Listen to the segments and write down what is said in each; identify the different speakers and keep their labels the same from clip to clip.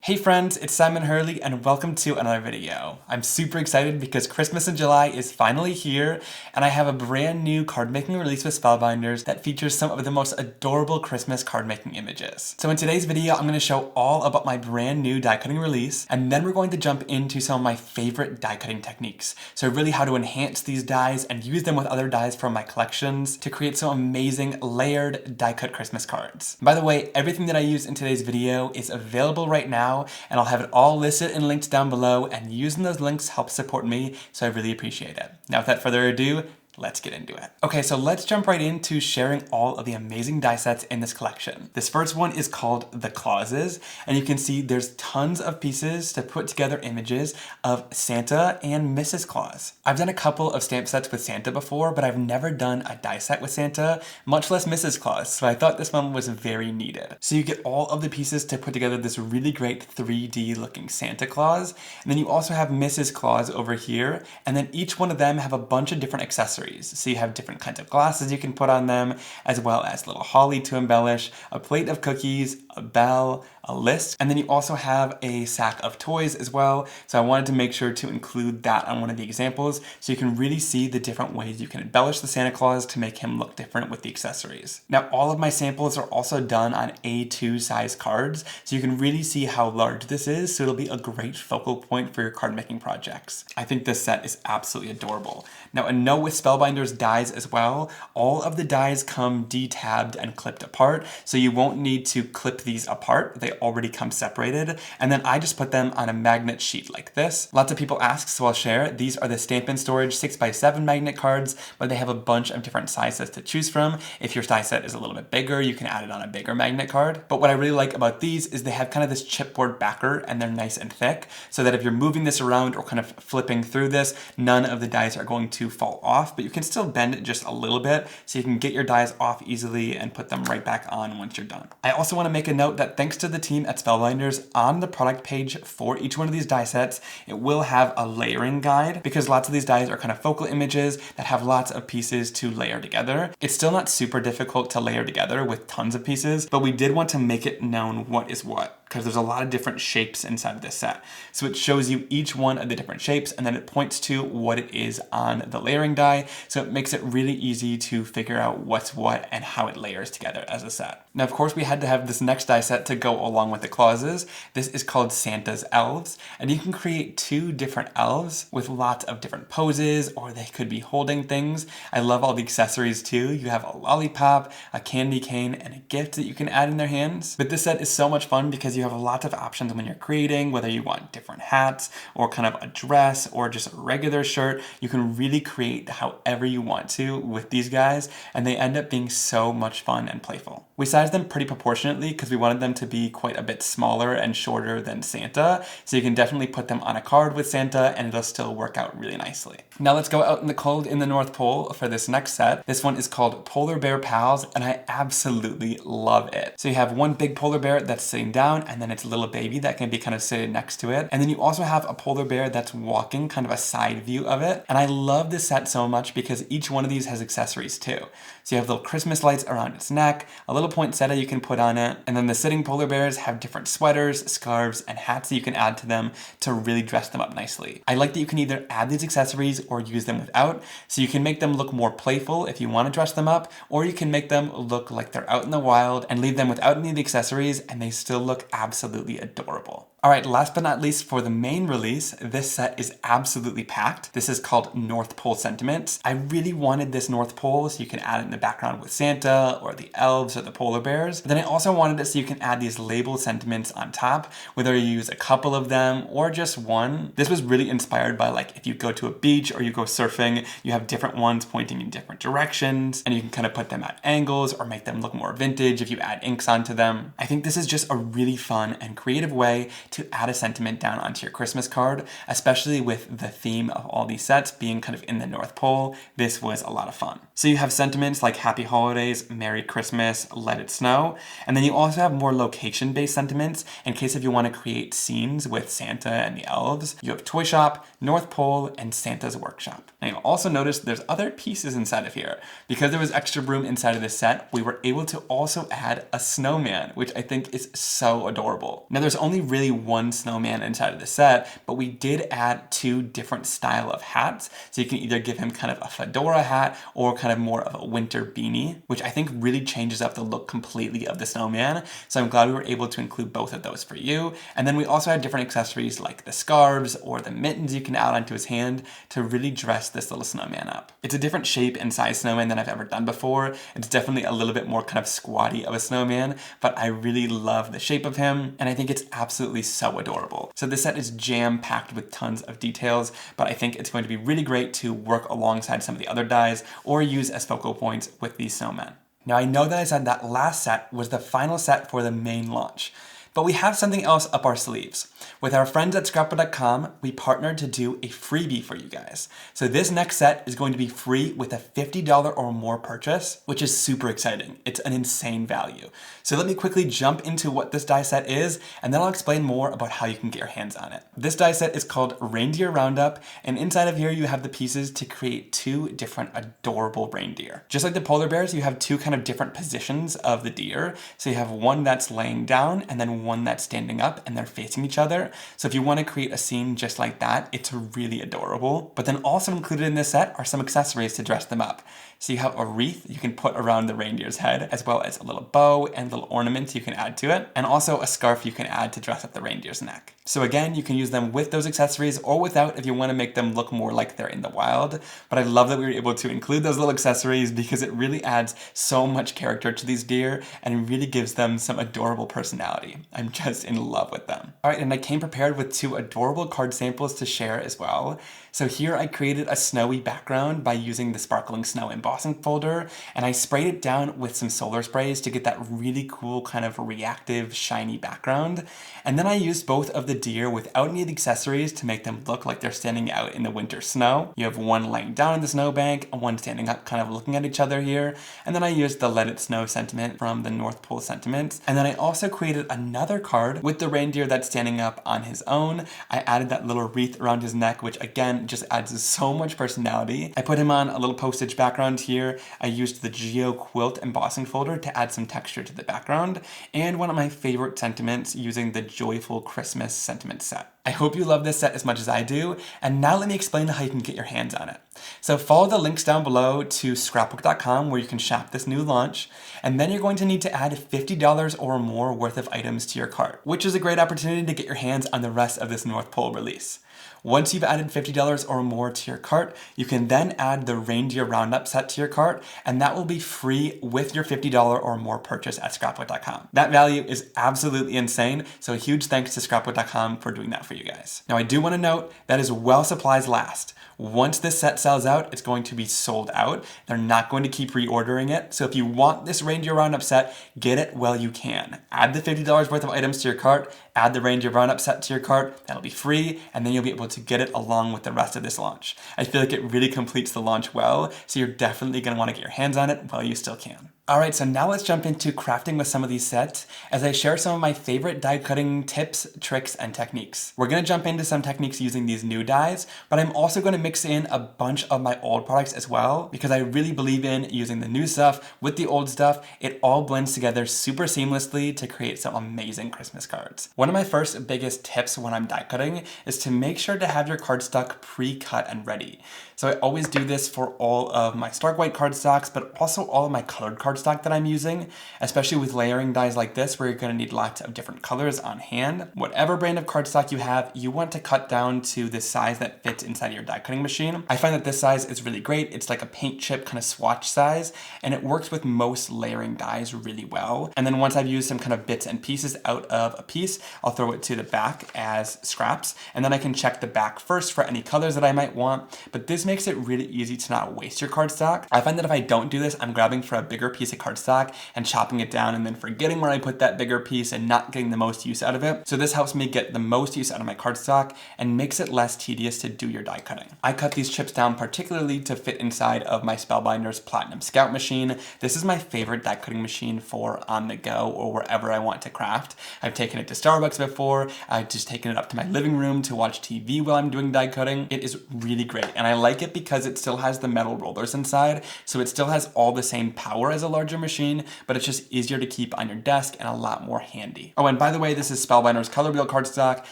Speaker 1: Hey friends, it's Simon Hurley and welcome to another video. I'm super excited because Christmas in July is finally here and I have a brand new card making release with Spellbinders that features some of the most adorable Christmas card making images. So in today's video, I'm going to show all about my brand new die cutting release, and then we're going to jump into some of my favorite die cutting techniques. So really how to enhance these dies and use them with other dies from my collections to create some amazing layered die cut Christmas cards. By the way, everything that I use in today's video is available right now, and I'll have it all listed and linked down below, and using those links helps support me, so I really appreciate it. Now without further ado, let's get into it. Okay, so let's jump right into sharing all of the amazing die sets in this collection. This first one is called The Clauses, and you can see there's tons of pieces to put together images of Santa and Mrs. Claus. I've done a couple of stamp sets with Santa before, but I've never done a die set with Santa, much less Mrs. Claus, so I thought this one was very needed. So you get all of the pieces to put together this really great 3D looking Santa Claus, and then you also have Mrs. Claus over here, and then each one of them have a bunch of different accessories. So you have different kinds of glasses you can put on them, as well as little holly to embellish, a plate of cookies, a bell, a list, and then you also have a sack of toys as well. So I wanted to make sure to include that on one of the examples so you can really see the different ways you can embellish the Santa Claus to make him look different with the accessories. Now all of my samples are also done on A2 size cards, so you can really see how large this is, so it'll be a great focal point for your card making projects. I think this set is absolutely adorable. Now a note with Spellbinders dies as well, all of the dies come detabbed and clipped apart, so you won't need to clip these apart. They already come separated, and then I just put them on a magnet sheet like this. Lots of people ask, so I'll share. These are the Stampin' Storage 6x7 magnet cards, but they have a bunch of different sizes to choose from. If your die set is a little bit bigger, you can add it on a bigger magnet card. But what I really like about these is they have kind of this chipboard backer, and they're nice and thick, so that if you're moving this around or kind of flipping through this, none of the dies are going to fall off, but you can still bend it just a little bit so you can get your dies off easily and put them right back on once you're done. I also want to make a note that thanks to the team at Spellbinders, on the product page for each one of these die sets, it will have a layering guide, because lots of these dies are kind of focal images that have lots of pieces to layer together. It's still not super difficult to layer together with tons of pieces, but we did want to make it known what is what, because there's a lot of different shapes inside of this set. So it shows you each one of the different shapes, and then it points to what it is on the layering die, so it makes it really easy to figure out what's what and how it layers together as a set. Now of course we had to have this next die set to go along with the clauses. This is called Santa's Elves, and you can create two different elves with lots of different poses, or they could be holding things. I love all the accessories too. You have a lollipop, a candy cane, and a gift that you can add in their hands. But this set is so much fun because you have a lot of options when you're creating, whether you want different hats or kind of a dress or just a regular shirt. You can really create however you want to with these guys, and they end up being so much fun and playful. We sized them pretty proportionately because we wanted them to be quite a bit smaller and shorter than Santa, so you can definitely put them on a card with Santa and it'll still work out really nicely. Now let's go out in the cold in the North Pole for this next set. This one is called Polar Bear Pals, and I absolutely love it. So you have one big polar bear that's sitting down, and then its little baby that can be kind of sitting next to it. And then you also have a polar bear that's walking, kind of a side view of it. And I love this set so much because each one of these has accessories too. So you have little Christmas lights around its neck, a little poinsettia you can put on it, and then the sitting polar bears have different sweaters, scarves, and hats that you can add to them to really dress them up nicely. I like that you can either add these accessories or use them without, so you can make them look more playful if you want to dress them up, or you can make them look like they're out in the wild and leave them without any of the accessories and they still look absolutely adorable. Alright, last but not least for the main release, this set is absolutely packed. This is called North Pole Sentiments. I really wanted this North Pole so you can add it in the background with Santa or the elves or the polar bears. But then I also wanted it so you can add these labeled sentiments on top, whether you use a couple of them or just one. This was really inspired by, like, if you go to a beach or you go surfing, you have different ones pointing in different directions, and you can kind of put them at angles or make them look more vintage if you add inks onto them. I think this is just a really fun and creative way to add a sentiment down onto your Christmas card, especially with the theme of all these sets being kind of in the North Pole. This was a lot of fun. So you have sentiments like Happy Holidays, Merry Christmas, Let It Snow, and then you also have more location-based sentiments in case if you want to create scenes with Santa and the elves. You have Toy Shop, North Pole, and Santa's Workshop. Now you'll also notice there's other pieces inside of here. Because there was extra room inside of this set, we were able to also add a snowman, which I think is so adorable. Now there's only really one snowman inside of the set, but we did add 2 different style of hats. So you can either give him kind of a fedora hat or kind of more of a winter beanie, which I think really changes up the look completely of the snowman. So I'm glad we were able to include both of those for you. And then we also had different accessories like the scarves or the mittens you can add onto his hand to really dress this little snowman up. It's a different shape and size snowman than I've ever done before. It's definitely a little bit more kind of squatty of a snowman, but I really love the shape of him and I think it's absolutely so adorable. So this set is jam-packed with tons of details, but I think it's going to be really great to work alongside some of the other dies or use as focal points with these snowmen. Now I know that I said that last set was the final set for the main launch, but we have something else up our sleeves. With our friends at Scrapbook.com, we partnered to do a freebie for you guys. So this next set is going to be free with a $50 or more purchase, which is super exciting. It's an insane value. So let me quickly jump into what this die set is, and then I'll explain more about how you can get your hands on it. This die set is called Reindeer Roundup, and inside of here you have the pieces to create 2 different adorable reindeer. Just like the polar bears, you have 2 kind of different positions of the deer. So you have one that's laying down and then one that's standing up and they're facing each other. So if you want to create a scene just like that, it's really adorable. But then also included in this set are some accessories to dress them up. So you have a wreath you can put around the reindeer's head, as well as a little bow and little ornaments you can add to it, and also a scarf you can add to dress up the reindeer's neck. So again, you can use them with those accessories or without if you want to make them look more like they're in the wild. But I love that we were able to include those little accessories because it really adds so much character to these deer and really gives them some adorable personality. I'm just in love with them. All right, and I came prepared with 2 adorable card samples to share as well. So here I created a snowy background by using the Sparkling Snow embossing folder, and I sprayed it down with some solar sprays to get that really cool kind of reactive shiny background. And then I used both of the deer without any of the accessories to make them look like they're standing out in the winter snow. You have one laying down in the snowbank and one standing up kind of looking at each other here. And then I used the Let It Snow sentiment from the North Pole sentiments. And then I also created another card with the reindeer that's standing up on his own. I added that little wreath around his neck, which again just adds so much personality. I put him on a little postage background here. I used the Quilt embossing folder to add some texture to the background, and one of my favorite sentiments using the Joyful Christmas sentiment set. I hope you love this set as much as I do, and now let me explain how you can get your hands on it. So follow the links down below to scrapbook.com where you can shop this new launch, and then you're going to need to add $50 or more worth of items to your cart, which is a great opportunity to get your hands on the rest of this North Pole release. Once you've added $50 or more to your cart, you can then add the Reindeer Roundup set to your cart, and that will be free with your $50 or more purchase at scrapbook.com. That value is absolutely insane, so a huge thanks to scrapbook.com for doing that for you guys. Now I do want to note that is while supplies last. Once this set sells out, it's going to be sold out. They're not going to keep reordering it. So if you want this Reindeer Roundup set, get it while you can. Add the $50 worth of items to your cart, add the Reindeer Roundup set to your cart, that'll be free, and then you'll be able to get it along with the rest of this launch. I feel like it really completes the launch well, so you're definitely going to want to get your hands on it while you still can. Alright, so now let's jump into crafting with some of these sets as I share some of my favorite die cutting tips, tricks, and techniques. We're going to jump into some techniques using these new dies, but I'm also going to mix in a bunch of my old products as well because I really believe in using the new stuff with the old stuff. It all blends together super seamlessly to create some amazing Christmas cards. One of my first biggest tips when I'm die cutting is to make sure to have your cardstock pre-cut and ready. So I always do this for all of my Stark White cardstocks, but also all of my colored cardstock that I'm using, especially with layering dies like this where you're going to need lots of different colors on hand. Whatever brand of cardstock you have, you want to cut down to the size that fits inside your die cutting machine. I find that this size is really great. It's like a paint chip kind of swatch size, and it works with most layering dies really well. And then once I've used some kind of bits and pieces out of a piece, I'll throw it to the back as scraps, and then I can check the back first for any colors that I might want. But this makes it really easy to not waste your cardstock. I find that if I don't do this, I'm grabbing for a bigger piece of cardstock and chopping it down and then forgetting where I put that bigger piece and not getting the most use out of it. So this helps me get the most use out of my cardstock and makes it less tedious to do your die cutting. I cut these chips down particularly to fit inside of my Spellbinders Platinum Scout machine. This is my favorite die cutting machine for on the go or wherever I want to craft. I've taken it to Starbucks before. I've just taken it up to my living room to watch TV while I'm doing die cutting. It is really great, and I like it because it still has the metal rollers inside, so it still has all the same power as a larger machine, but it's just easier to keep on your desk and a lot more handy. Oh, and by the way, this is Spellbinders Color Wheel cardstock.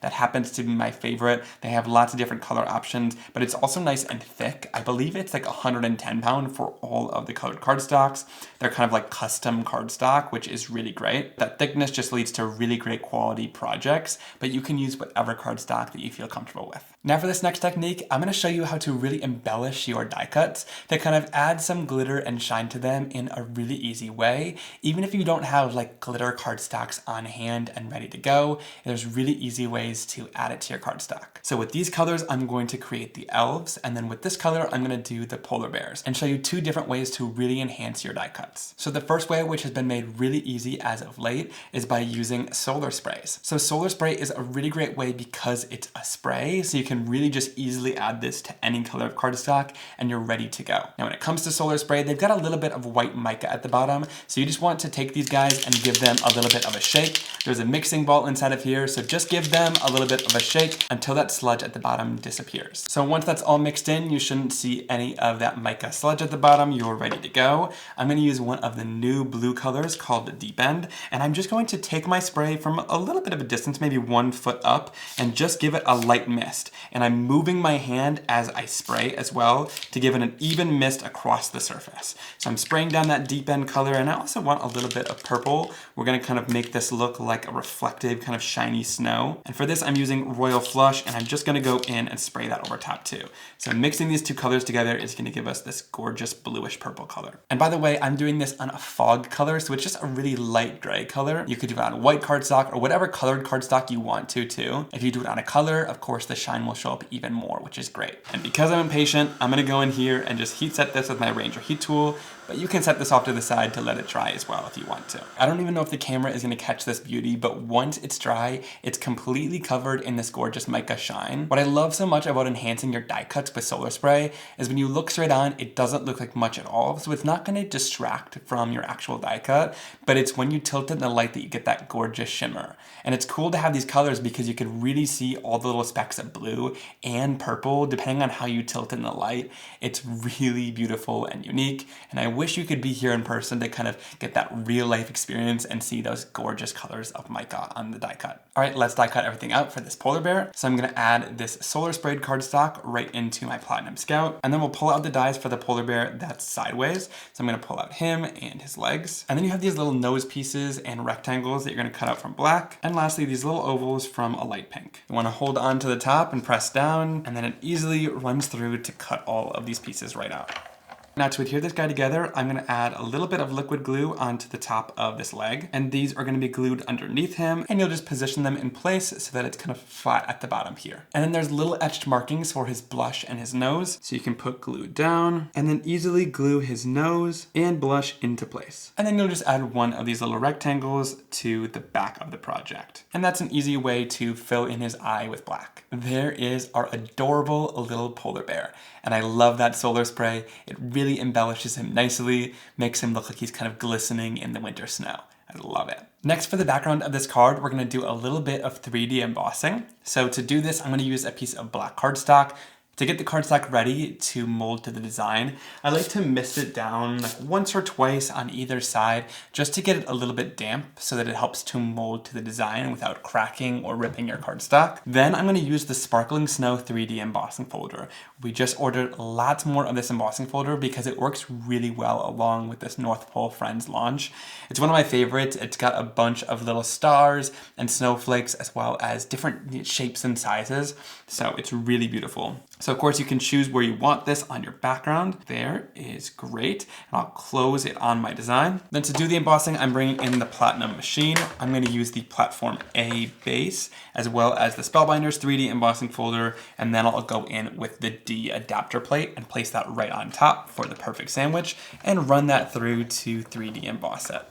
Speaker 1: That happens to be my favorite. They have lots of different color options, but it's also nice and thick. I believe it's like 110 pound for all of the colored cardstocks. They're kind of like custom cardstock, which is really great. That thickness just leads to really great quality projects, but you can use whatever cardstock that you feel comfortable with. Now for this next technique, I'm going to show you how to really embellish your die cuts to kind of add some glitter and shine to them in a really easy way. Even if you don't have like glitter cardstocks on hand and ready to go, there's really easy ways to add it to your cardstock. So with these colors, I'm going to create the elves, and then with this color, I'm going to do the polar bears and show you two different ways to really enhance your die cuts. So the first way, which has been made really easy as of late, is by using solar sprays. So solar spray is a really great way because it's a spray, so you can really just easily add this to any color of cardstock and you're ready to go. Now when it comes to solar spray, they've got a little bit of white mica at the bottom, so you just want to take these guys and give them a little bit of a shake. There's a mixing bowl inside of here, so just give them a little bit of a shake until that sludge at the bottom disappears. So once that's all mixed in, you shouldn't see any of that mica sludge at the bottom. You're ready to go. I'm going to use one of the new blue colors called Deep End, and I'm just going to take my spray from a little bit of a distance, maybe 1 foot up, and just give it a light mist. And I'm moving my hand as I spray as well to give it an even mist across the surface. So I'm spraying down that Deep End color, and I also want a little bit of purple. We're going to kind of make this look like a reflective kind of shiny snow. And for this, I'm using Royal Flush, and I'm just going to go in and spray that over top too. So mixing these two colors together is going to give us this gorgeous bluish purple color. And by the way, I'm doing this on a fog color, so it's just a really light gray color. You could do it on white cardstock or whatever colored cardstock you want to too. If you do it on a color, of course, the shine will show up even more, which is great. And because I'm impatient, I'm going to go in here and just heat set this with my Ranger heat tool. But you can set this off to the side to let it dry as well if you want to. I don't even know if the camera is going to catch this beauty, but once it's dry, it's completely covered in this gorgeous mica shine. What I love so much about enhancing your die cuts with solar spray is when you look straight on, it doesn't look like much at all. So it's not going to distract from your actual die cut, but it's when you tilt it in the light that you get that gorgeous shimmer. And it's cool to have these colors because you can really see all the little specks of blue and purple depending on how you tilt it in the light. It's really beautiful and unique, and I wish you could be here in person to kind of get that real life experience and see those gorgeous colors of mica on the die cut. All right, let's die cut everything out for this polar bear. So I'm going to add this solar sprayed cardstock right into my Platinum Scout, and then we'll pull out the dies for the polar bear that's sideways. So I'm going to pull out him and his legs, and then you have these little nose pieces and rectangles that you're going to cut out from black, and lastly these little ovals from a light pink. You want to hold on to the top and press down, and then it easily runs through to cut all of these pieces right out. Now to adhere this guy together, I'm going to add a little bit of liquid glue onto the top of this leg, and these are going to be glued underneath him, and you'll just position them in place so that it's kind of flat at the bottom here. And then there's little etched markings for his blush and his nose, so you can put glue down and then easily glue his nose and blush into place. And then you'll just add one of these little rectangles to the back of the project. And that's an easy way to fill in his eye with black. There is our adorable little polar bear, and I love that solar spray. It really embellishes him nicely, makes him look like he's kind of glistening in the winter snow. I love it. Next, for the background of this card, we're going to do a little bit of 3D embossing. So to do this, I'm going to use a piece of black cardstock. To get the cardstock ready to mold to the design, I like to mist it down like once or twice on either side just to get it a little bit damp so that it helps to mold to the design without cracking or ripping your cardstock. Then I'm going to use the Sparkling Snow 3D embossing folder. We just ordered lots more of this embossing folder because it works really well along with this North Pole Friends launch. It's one of my favorites. It's got a bunch of little stars and snowflakes as well as different shapes and sizes, so it's really beautiful. So of course you can choose where you want this on your background. There is great. And I'll close it on my design. Then to do the embossing, I'm bringing in the Platinum machine. I'm going to use the Platform A base as well as the Spellbinders 3D embossing folder. And then I'll go in with the D adapter plate and place that right on top for the perfect sandwich and run that through to 3D emboss it.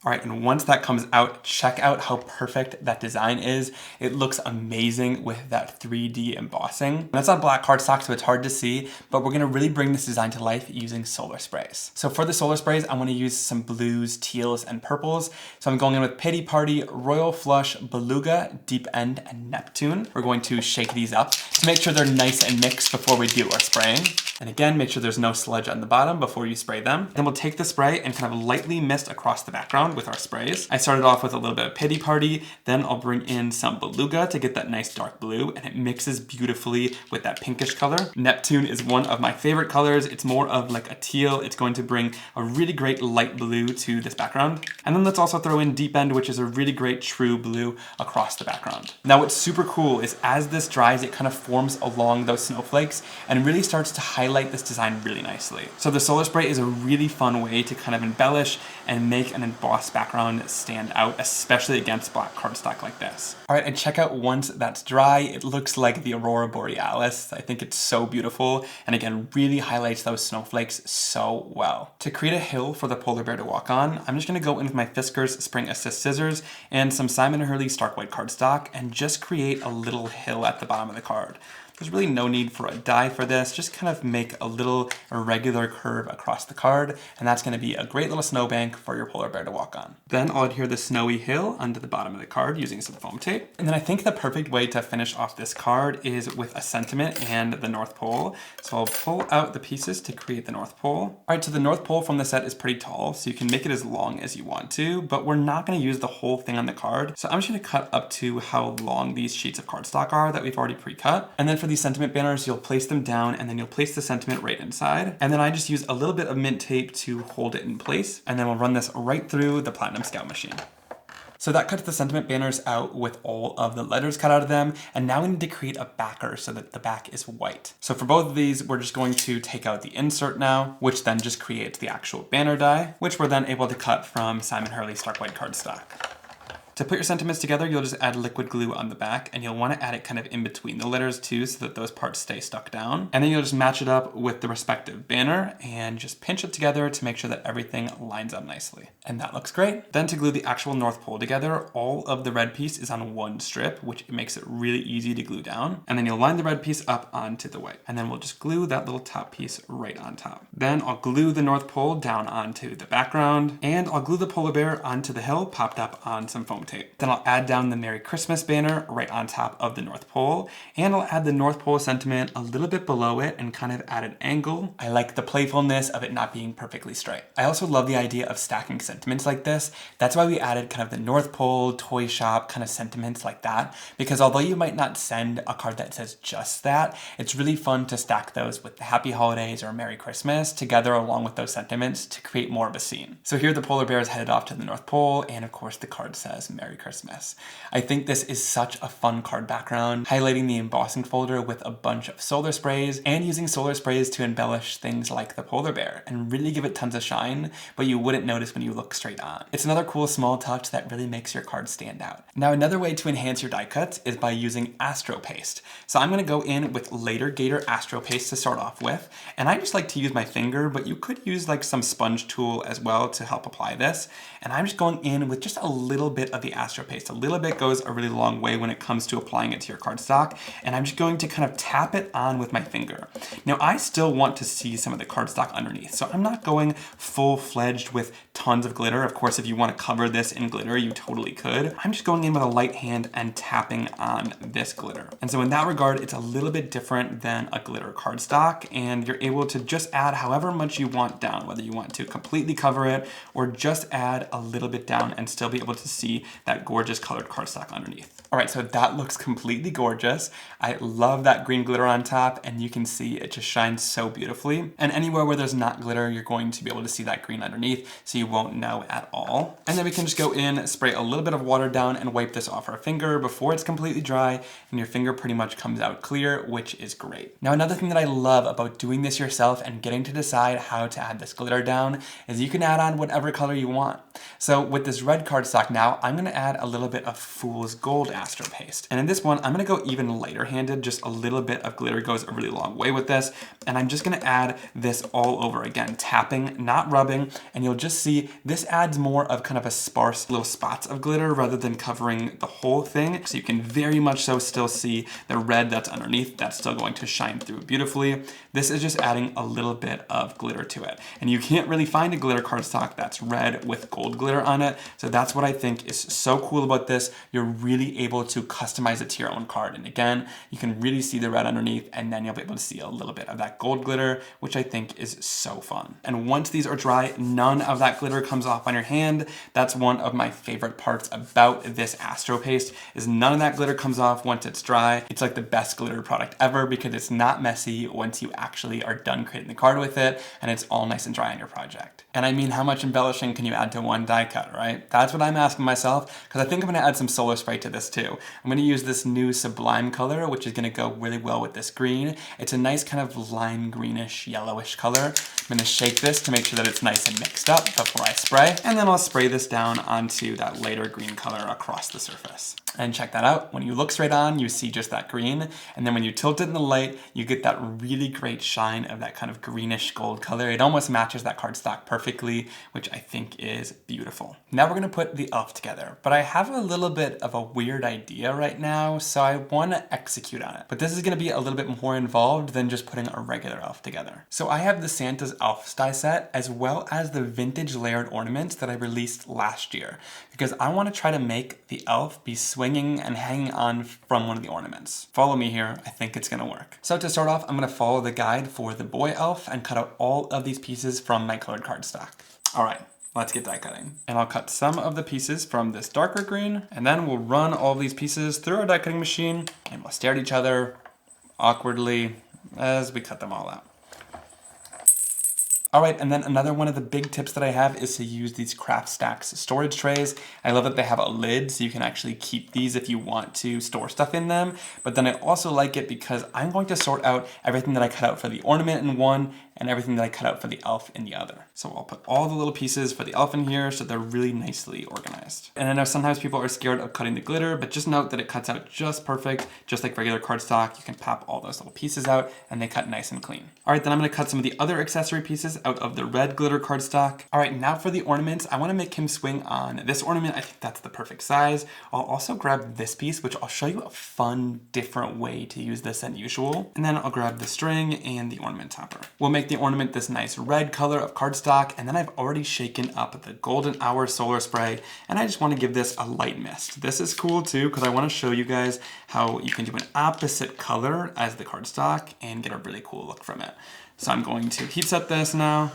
Speaker 1: All right, and once that comes out, check out how perfect that design is. It looks amazing with that 3D embossing. And that's on black cardstock, so it's hard to see, but we're gonna really bring this design to life using solar sprays. So for the solar sprays, I'm gonna use some blues, teals, and purples. So I'm going in with Pity Party, Royal Flush, Beluga, Deep End, and Neptune. We're going to shake these up to make sure they're nice and mixed before we do our spraying. And again, make sure there's no sludge on the bottom before you spray them. Then we'll take the spray and kind of lightly mist across the background with our sprays. I started off with a little bit of Pity Party, then I'll bring in some Beluga to get that nice dark blue, and it mixes beautifully with that pinkish color. Neptune is one of my favorite colors. It's more of like a teal. It's going to bring a really great light blue to this background. And then let's also throw in Deep End, which is a really great true blue across the background. Now what's super cool is as this dries, it kind of forms along those snowflakes and really starts to highlight this design really nicely. So the solar spray is a really fun way to kind of embellish and make an embossed background stand out, especially against black cardstock like this. All right, and check out once that's dry, it looks like the Aurora Borealis. I think it's so beautiful, and again, really highlights those snowflakes so well. To create a hill for the polar bear to walk on, I'm just gonna go in with my Fiskars Spring Assist scissors and some Simon & Hurley Stark White cardstock and just create a little hill at the bottom of the card. There's really no need for a die for this, just kind of make a little irregular curve across the card, and that's gonna be a great little snowbank for your polar bear to walk on. Then I'll adhere the snowy hill onto the bottom of the card using some foam tape. And then I think the perfect way to finish off this card is with a sentiment and the North Pole. So I'll pull out the pieces to create the North Pole. All right, so the North Pole from the set is pretty tall, so you can make it as long as you want to, but we're not gonna use the whole thing on the card. So I'm just gonna cut up to how long these sheets of cardstock are that we've already pre-cut. And then for these sentiment banners, you'll place them down and then you'll place the sentiment right inside. And then I just use a little bit of mint tape to hold it in place. And then we'll run this right through the Platinum Scout machine. So that cuts the sentiment banners out with all of the letters cut out of them. And now we need to create a backer so that the back is white. So for both of these, we're just going to take out the insert now, which then just creates the actual banner die, which we're then able to cut from Simon Hurley Stark White cardstock. To put your sentiments together, you'll just add liquid glue on the back, and you'll want to add it kind of in between the letters too, so that those parts stay stuck down. And then you'll just match it up with the respective banner and just pinch it together to make sure that everything lines up nicely. And that looks great. Then to glue the actual North Pole together, all of the red piece is on one strip, which makes it really easy to glue down. And then you'll line the red piece up onto the white. And then we'll just glue that little top piece right on top. Then I'll glue the North Pole down onto the background, and I'll glue the polar bear onto the hill, popped up on some foam tape. Then I'll add down the Merry Christmas banner right on top of the North Pole, and I'll add the North Pole sentiment a little bit below it and kind of at an angle. I like the playfulness of it not being perfectly straight. I also love the idea of stacking sentiments like this. That's why we added kind of the North Pole, toy shop kind of sentiments like that, because although you might not send a card that says just that, it's really fun to stack those with the Happy Holidays or Merry Christmas together along with those sentiments to create more of a scene. So here the polar bear is headed off to the North Pole, and of course the card says Merry Christmas. I think this is such a fun card background, highlighting the embossing folder with a bunch of solar sprays and using solar sprays to embellish things like the polar bear and really give it tons of shine, but you wouldn't notice when you look straight on. It's another cool small touch that really makes your card stand out. Now another way to enhance your die cuts is by using Astro Paste. So I'm going to go in with Later Gator Astro Paste to start off with, and I just like to use my finger, but you could use like some sponge tool as well to help apply this. And I'm just going in with just a little bit of the Astro Paste. A little bit goes a really long way when it comes to applying it to your cardstock, and I'm just going to kind of tap it on with my finger. Now I still want to see some of the cardstock underneath, so I'm not going full-fledged with tons of glitter. Of course, if you want to cover this in glitter, you totally could. I'm just going in with a light hand and tapping on this glitter. And so in that regard, it's a little bit different than a glitter cardstock, and you're able to just add however much you want down, whether you want to completely cover it or just add a little bit down and still be able to see that gorgeous colored cardstock underneath. All right, so that looks completely gorgeous. I love that green glitter on top, and you can see it just shines so beautifully. And anywhere where there's not glitter, you're going to be able to see that green underneath, so you won't know at all. And then we can just go in, spray a little bit of water down, and wipe this off our finger before it's completely dry, and your finger pretty much comes out clear, which is great. Now, another thing that I love about doing this yourself and getting to decide how to add this glitter down is you can add on whatever color you want. So with this red cardstock now, I'm gonna add a little bit of Fool's Gold Astro Paste. And in this one, I'm gonna go even lighter handed, just a little bit of glitter goes a really long way with this. And I'm just gonna add this all over again, tapping, not rubbing, and you'll just see this adds more of kind of a sparse little spots of glitter rather than covering the whole thing. So you can very much so still see the red that's underneath, that's still going to shine through beautifully. This is just adding a little bit of glitter to it. And you can't really find a glitter cardstock that's red with gold glitter on it. So that's what I think is so cool about this. You're really able to customize it to your own card. And again, you can really see the red underneath, and then you'll be able to see a little bit of that gold glitter, which I think is so fun. And once these are dry, none of that glitter comes off on your hand. That's one of my favorite parts about this Astro Paste, is none of that glitter comes off once it's dry. It's like the best glitter product ever because it's not messy once you actually are done creating the card with it, and it's all nice and dry on your project. And I mean, how much embellishing can you add to one die cut, right? That's what I'm asking myself, because I think I'm gonna add some solar spray to this too. I'm gonna use this new Sublime color, which is gonna go really well with this green. It's a nice kind of lime greenish, yellowish color. I'm gonna shake this to make sure that it's nice and mixed up before I spray, and then I'll spray this down onto that lighter green color across the surface. And check that out. When you look straight on, you see just that green, and then when you tilt it in the light, you get that really great shine of that kind of greenish gold color. It almost matches that cardstock perfectly, which I think is beautiful. Now we're gonna put the elf together, but I have a little bit of a weird idea right now, so I wanna execute on it. But this is gonna be a little bit more involved than just putting a regular elf together. So I have the Santa's Elf die set, as well as the vintage layered ornaments that I released last year, because I wanna try to make the elf be swinging and hanging on from one of the ornaments. Follow me here, I think it's gonna work. So to start off, I'm gonna follow the guide for the boy elf and cut out all of these pieces from my colored cardstock. All right, let's get die cutting. And I'll cut some of the pieces from this darker green, and then we'll run all of these pieces through our die cutting machine, and we'll stare at each other awkwardly as we cut them all out. All right, and then another one of the big tips that I have is to use these Craft Stacks storage trays. I love that they have a lid, so you can actually keep these if you want to store stuff in them. But then I also like it because I'm going to sort out everything that I cut out for the ornament in one and everything that I cut out for the elf in the other. So I'll put all the little pieces for the elf in here so they're really nicely organized. And I know sometimes people are scared of cutting the glitter, but just note that it cuts out just perfect, just like regular cardstock. You can pop all those little pieces out and they cut nice and clean. All right, then I'm gonna cut some of the other accessory pieces out of the red glitter cardstock. All right, now for the ornaments, I wanna make him swing on this ornament. I think that's the perfect size. I'll also grab this piece, which I'll show you a fun, different way to use this than usual. And then I'll grab the string and the ornament topper. We'll make the ornament this nice red color of cardstock, and then I've already shaken up the Golden Hour solar spray, and I just want to give this a light mist. This is cool too, because I want to show you guys how you can do an opposite color as the cardstock and get a really cool look from it. So I'm going to heat set this now.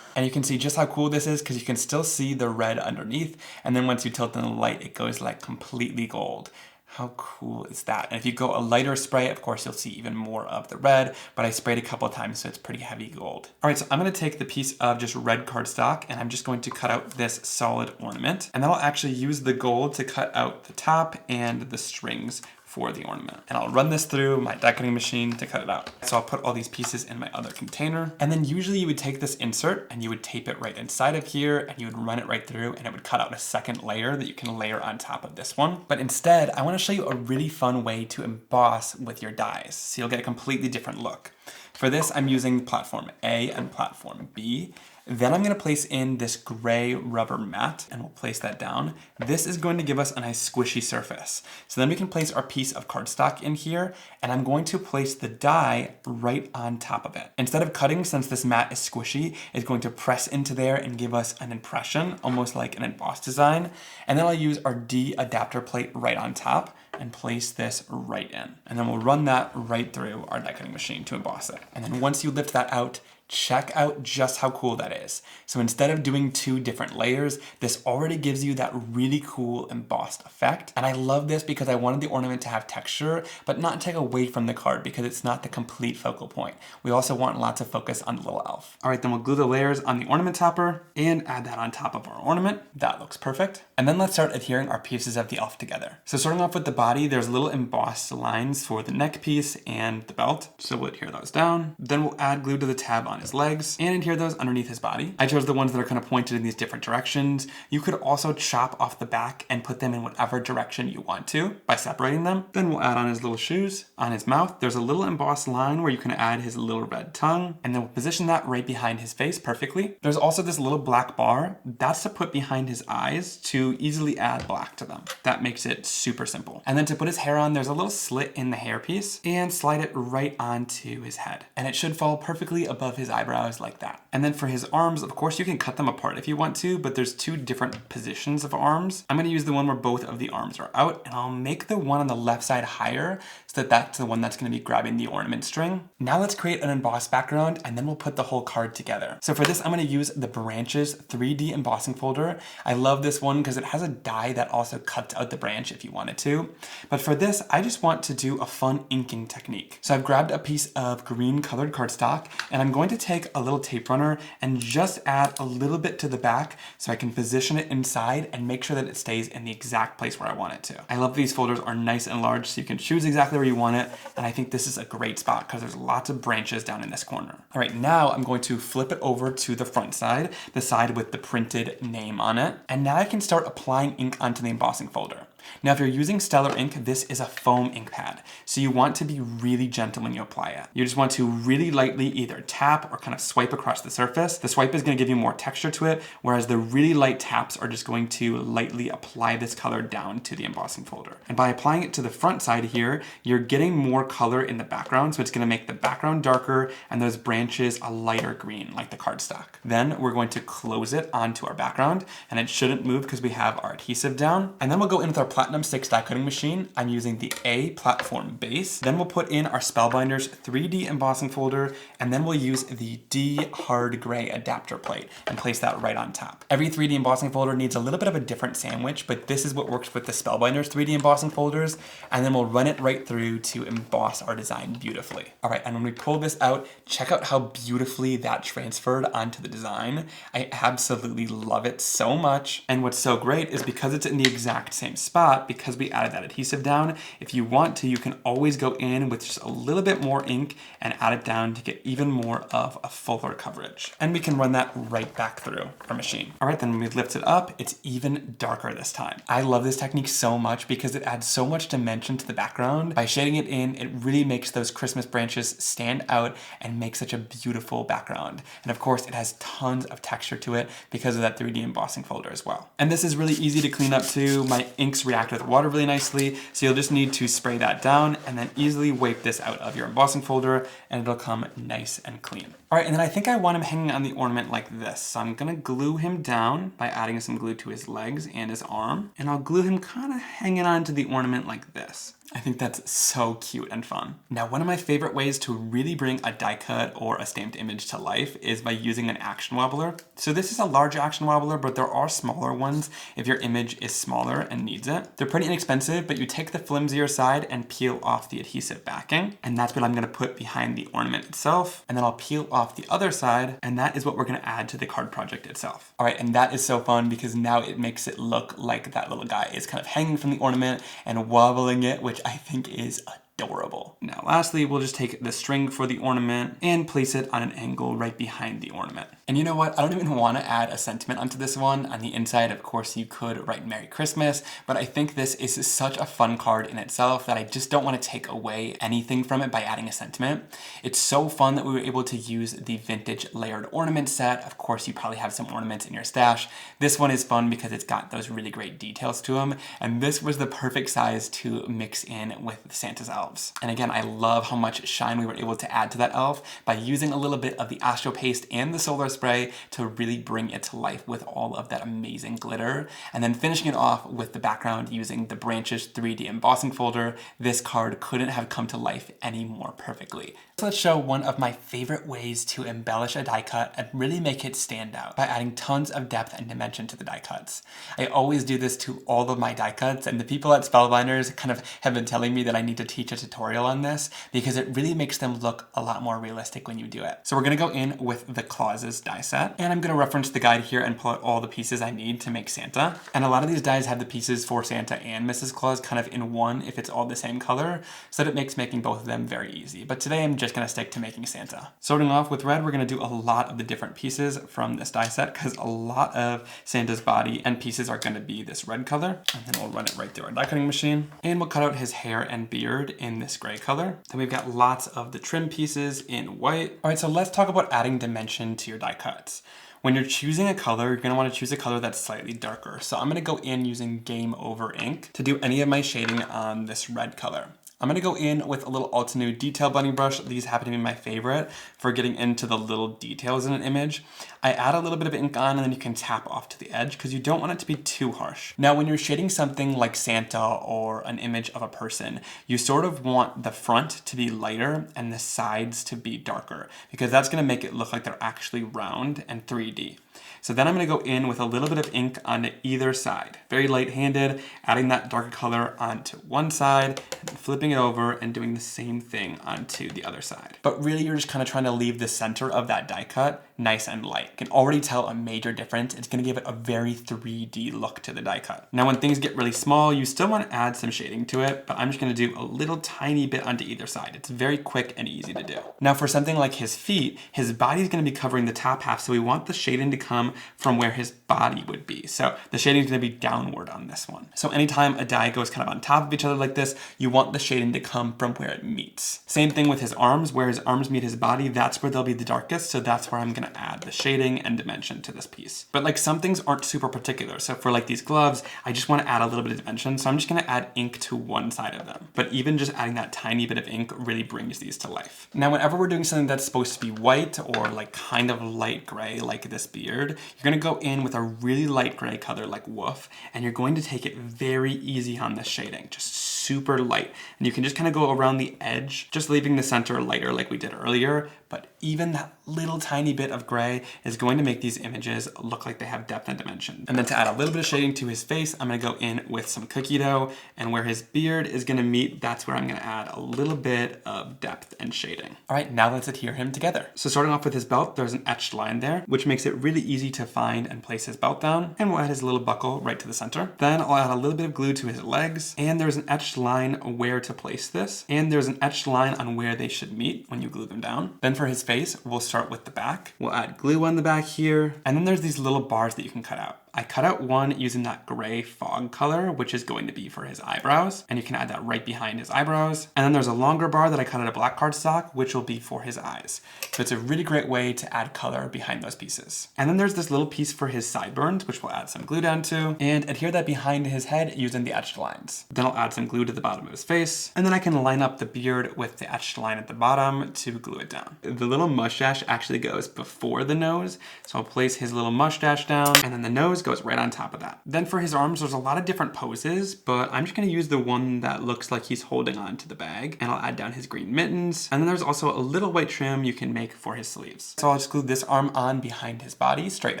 Speaker 1: And you can see just how cool this is because you can still see the red underneath, and then once you tilt in the light, it goes like completely gold. How cool is that? And if you go a lighter spray, of course, you'll see even more of the red, but I sprayed a couple of times, so it's pretty heavy gold. All right, so I'm gonna take the piece of just red cardstock, and I'm just going to cut out this solid ornament, and then I'll actually use the gold to cut out the top and the strings for the ornament. And I'll run this through my die cutting machine to cut it out. So I'll put all these pieces in my other container. And then usually you would take this insert and you would tape it right inside of here and you would run it right through and it would cut out a second layer that you can layer on top of this one. But instead, I wanna show you a really fun way to emboss with your dies. So you'll get a completely different look. For this, I'm using platform A and platform B. Then I'm gonna place in this gray rubber mat and we'll place that down. This is going to give us a nice squishy surface. So then we can place our piece of cardstock in here and I'm going to place the die right on top of it. Instead of cutting, since this mat is squishy, it's going to press into there and give us an impression, almost like an embossed design. And then I'll use our D adapter plate right on top and place this right in. And then we'll run that right through our die cutting machine to emboss it. And then once you lift that out, Check out just how cool that is. So instead of doing 2 different layers, this already gives you that really cool embossed effect. And I love this because I wanted the ornament to have texture, but not take away from the card because it's not the complete focal point. We also want lots of focus on the little elf. All right, then we'll glue the layers on the ornament topper and add that on top of our ornament. That looks perfect. And then let's start adhering our pieces of the elf together. So starting off with the body, there's little embossed lines for the neck piece and the belt. So we'll adhere those down. Then we'll add glue to the tab on his legs and adhere those underneath his body. I chose the ones that are kind of pointed in these different directions. You could also chop off the back and put them in whatever direction you want to by separating them. Then we'll add on his little shoes. On his mouth, there's a little embossed line where you can add his little red tongue, and then we'll position that right behind his face perfectly. There's also this little black bar. That's to put behind his eyes to easily add black to them. That makes it super simple. And then to put his hair on, there's a little slit in the hairpiece and slide it right onto his head. And it should fall perfectly above his eyebrows like that. And then for his arms, of course, you can cut them apart if you want to, but there's 2 different positions of arms. I'm gonna use the one where both of the arms are out, and I'll make the one on the left side higher so that that's the one that's gonna be grabbing the ornament string. Now let's create an embossed background, and then we'll put the whole card together. So for this, I'm gonna use the Branches 3D embossing folder. I love this one because it has a die that also cuts out the branch if you wanted to. But for this, I just want to do a fun inking technique. So I've grabbed a piece of green colored cardstock, and I'm going to take a little tape runner and just add a little bit to the back so I can position it inside and make sure that it stays in the exact place where I want it to. I love these folders are nice and large so you can choose exactly where you want it, and I think this is a great spot because there's lots of branches down in this corner. All right, now I'm going to flip it over to the front side, the side with the printed name on it, and now I can start applying ink onto the embossing folder. Now, if you're using Stellar ink, this is a foam ink pad, so you want to be really gentle when you apply it. You just want to really lightly either tap or kind of swipe across the surface. The swipe is going to give you more texture to it, whereas the really light taps are just going to lightly apply this color down to the embossing folder. And by applying it to the front side here, you're getting more color in the background, so it's going to make the background darker and those branches a lighter green, like the cardstock. Then we're going to close it onto our background, and it shouldn't move because we have our adhesive down. And then we'll go in with our Platinum 6 die cutting machine. I'm using the A platform base. Then we'll put in our Spellbinders 3D embossing folder, and then we'll use the D hard gray adapter plate and place that right on top. Every 3D embossing folder needs a little bit of a different sandwich, but this is what works with the Spellbinders 3D embossing folders, and then we'll run it right through to emboss our design beautifully. All right, and when we pull this out, check out how beautifully that transferred onto the design. I absolutely love it so much. And what's so great is because it's in the exact same spot, because we added that adhesive down, if you want to, you can always go in with just a little bit more ink and add it down to get even more of a fuller coverage. And we can run that right back through our machine. All right, then when we lift it up, it's even darker this time. I love this technique so much because it adds so much dimension to the background. By shading it in, it really makes those Christmas branches stand out and make such a beautiful background. And of course, it has tons of texture to it because of that 3D embossing folder as well. And this is really easy to clean up too. My inks react with water really nicely, so you'll just need to spray that down and then easily wipe this out of your embossing folder and it'll come nice and clean. All right, and then I think I want him hanging on the ornament like this. So I'm gonna glue him down by adding some glue to his legs and his arm, and I'll glue him kind of hanging onto the ornament like this. I think that's so cute and fun. Now, one of my favorite ways to really bring a die cut or a stamped image to life is by using an action wobbler. So this is a large action wobbler, but there are smaller ones if your image is smaller and needs it. They're pretty inexpensive, but you take the flimsier side and peel off the adhesive backing, and that's what I'm gonna put behind the ornament itself, and then I'll peel off the other side, and that is what we're gonna add to the card project itself. All right, and that is so fun because now it makes it look like that little guy is kind of hanging from the ornament and wobbling it, which I think is adorable. Now lastly, we'll just take the string for the ornament and place it on an angle right behind the ornament. And you know what? I don't even want to add a sentiment onto this one. On the inside, of course, you could write Merry Christmas, but I think this is such a fun card in itself that I just don't want to take away anything from it by adding a sentiment. It's so fun that we were able to use the vintage layered ornament set. Of course, you probably have some ornaments in your stash. This one is fun because it's got those really great details to them, and this was the perfect size to mix in with Santa's elf. elves. And again, I love how much shine we were able to add to that elf by using a little bit of the Astro Paste and the Solar Spray to really bring it to life with all of that amazing glitter. And then finishing it off with the background using the Branches 3D embossing folder. This card couldn't have come to life any more perfectly. So let's show one of my favorite ways to embellish a die cut and really make it stand out by adding tons of depth and dimension to the die cuts. I always do this to all of my die cuts, and the people at Spellbinders kind of have been telling me that I need to teach a tutorial on this because it really makes them look a lot more realistic when you do it. So we're gonna go in with the Clauses die set, and I'm gonna reference the guide here and pull out all the pieces I need to make Santa. And a lot of these dies have the pieces for Santa and Mrs. Claus kind of in one if it's all the same color, so that it makes making both of them very easy. But today I'm just gonna stick to making Santa. Starting off with red, we're gonna do a lot of the different pieces from this die set because a lot of Santa's body and pieces are gonna be this red color. And then we'll run it right through our die cutting machine. And we'll cut out his hair and beard in this gray color. Then we've got lots of the trim pieces in white. All right, so let's talk about adding dimension to your die cuts. When you're choosing a color, you're gonna wanna choose a color that's slightly darker. So I'm gonna go in using Game Over ink to do any of my shading on this red color. I'm gonna go in with a little Altenew detail blending brush. These happen to be my favorite for getting into the little details in an image. I add a little bit of ink on and then you can tap off to the edge because you don't want it to be too harsh. Now, when you're shading something like Santa or an image of a person, you sort of want the front to be lighter and the sides to be darker because that's gonna make it look like they're actually round and 3D. So then I'm gonna go in with a little bit of ink on either side. Very light-handed, adding that darker color onto one side, and flipping it over and doing the same thing onto the other side. But really you're just kind of trying to leave the center of that die cut nice and light. You can already tell a major difference. It's gonna give it a very 3D look to the die cut. Now when things get really small, you still wanna add some shading to it, but I'm just gonna do a little tiny bit onto either side. It's very quick and easy to do. Now for something like his feet, his body's gonna be covering the top half, so we want the shading to come from where his body would be. So the shading is gonna be downward on this one. So anytime a die goes kind of on top of each other like this, you want the shading to come from where it meets. Same thing with his arms, where his arms meet his body, that's where they'll be the darkest, so that's where I'm gonna add the shading and dimension to this piece. But like some things aren't super particular, so for like these gloves, I just wanna add a little bit of dimension, so I'm just gonna add ink to one side of them. But even just adding that tiny bit of ink really brings these to life. Now whenever we're doing something that's supposed to be white or like kind of light gray like this beard, you're gonna go in with a really light gray color like Woof, and you're going to take it very easy on this shading, just super light. And you can just kind of go around the edge, just leaving the center lighter like we did earlier, but even that little tiny bit of gray is going to make these images look like they have depth and dimension. And then to add a little bit of shading to his face, I'm gonna go in with some cookie dough, and where his beard is gonna meet, that's where I'm gonna add a little bit of depth and shading. All right, now let's adhere him together. So starting off with his belt, there's an etched line there, which makes it really easy to find and place his belt down, and we'll add his little buckle right to the center. Then I'll add a little bit of glue to his legs, and there's an etched line where to place this, and there's an etched line on where they should meet when you glue them down. Then for his face, we'll start with the back. We'll add glue on the back here, and then there's these little bars that you can cut out. I cut out one using that gray fog color, which is going to be for his eyebrows, and you can add that right behind his eyebrows. And then there's a longer bar that I cut out of black cardstock, which will be for his eyes. So it's a really great way to add color behind those pieces. And then there's this little piece for his sideburns, which we'll add some glue down to, and adhere that behind his head using the etched lines. Then I'll add some glue to the bottom of his face, and then I can line up the beard with the etched line at the bottom to glue it down. The little mustache actually goes before the nose, so I'll place his little mustache down, and then the nose goes right on top of that. Then for his arms, there's a lot of different poses, but I'm just gonna use the one that looks like he's holding on to the bag, and I'll add down his green mittens. And then there's also a little white trim you can make for his sleeves. So I'll just glue this arm on behind his body straight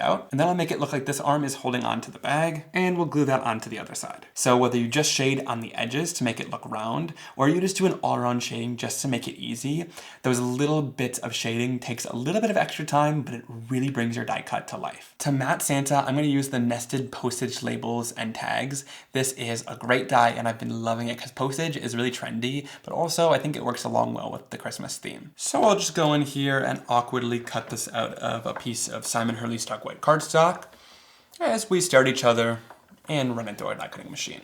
Speaker 1: out, and then I'll make it look like this arm is holding on to the bag, and we'll glue that onto the other side. So whether you just shade on the edges to make it look round, or you just do an all-around shading just to make it easy, those little bits of shading takes a little bit of extra time, but it really brings your die cut to life. To matte Santa, I'm gonna use the nested Postage labels and tags. This is a great die, and I've been loving it because Postage is really trendy, but also I think it works along well with the Christmas theme. So I'll just go in here and awkwardly cut this out of a piece of Simon Hurley stock white cardstock as we stare at each other and run it through our die cutting machine.